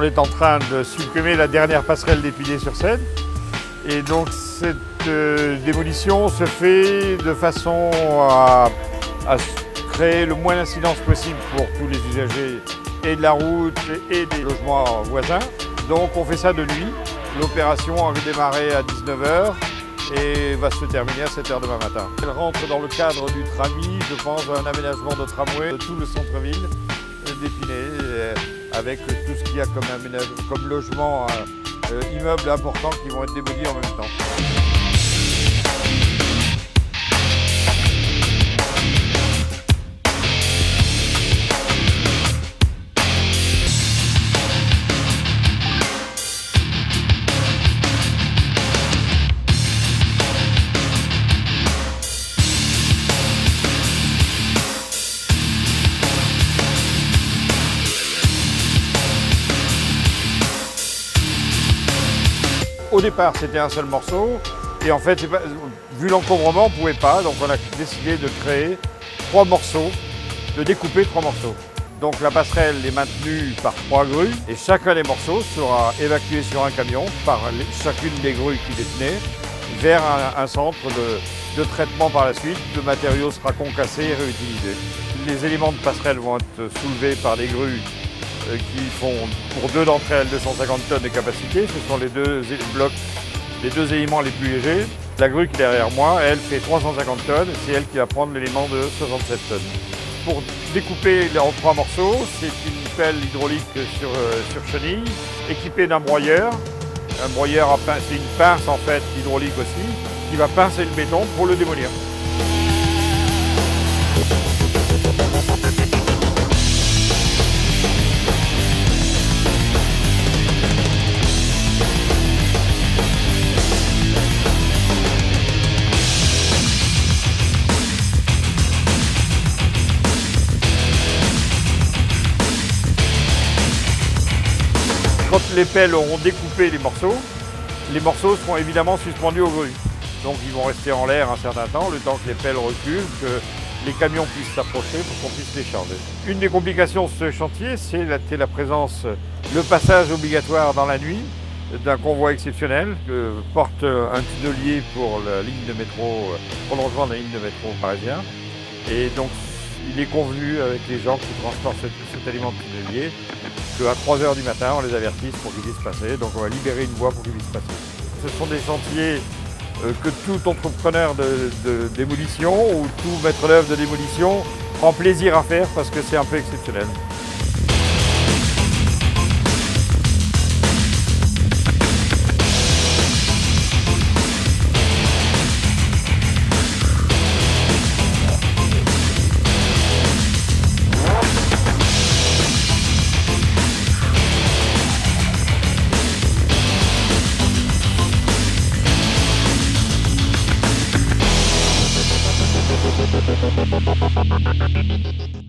On est en train de supprimer la dernière passerelle d'Épinay-sur-Seine. Et donc cette démolition se fait de façon à créer le moins d'incidence possible pour tous les usagers et de la route et des logements voisins. Donc on fait ça de nuit. L'opération a démarré à 19 h et va se terminer à 7 h demain matin. Elle rentre dans le cadre du TRAMI, je pense, un aménagement de tramway de tout le centre-ville d'Épinay, avec tout ce qu'il y a comme logement, immeubles importants qui vont être démolis en même temps. Au départ, c'était un seul morceau, et en fait, vu l'encombrement, on ne pouvait pas, donc on a décidé de créer 3 morceaux, de découper 3 morceaux. Donc la passerelle est maintenue par 3 grues, et chacun des morceaux sera évacué sur un camion par chacune des grues qui les tenaient, vers un centre de traitement par la suite. Le matériau sera concassé et réutilisé. Les éléments de passerelle vont être soulevés par des grues qui font pour 2 d'entre elles 250 tonnes de capacité. Ce sont les 2 blocs, les 2 éléments les plus légers. La grue qui est derrière moi, elle fait 350 tonnes. C'est elle qui va prendre l'élément de 67 tonnes. Pour découper en 3 morceaux, c'est une pelle hydraulique sur chenille, équipée d'un broyeur. Un broyeur, c'est une pince en fait hydraulique aussi, qui va pincer le béton pour le démolir. Quand les pelles auront découpé les morceaux seront évidemment suspendus aux grues. Donc ils vont rester en l'air un certain temps, le temps que les pelles reculent, que les camions puissent s'approcher pour qu'on puisse les charger. Une des complications de ce chantier, c'est la présence, le passage obligatoire dans la nuit d'un convoi exceptionnel que porte un tunnelier pour la ligne de métro, prolongement de la ligne de métro parisien. Et donc il est convenu avec les gens qui transportent cet aliment de tunnelier qu'à 3 h du matin, on les avertisse pour qu'ils puissent passer. Donc on va libérer une voie pour qu'ils puissent passer. Ce sont des chantiers que tout entrepreneur de démolition ou tout maître d'œuvre de démolition prend plaisir à faire parce que c'est un peu exceptionnel. Thank you.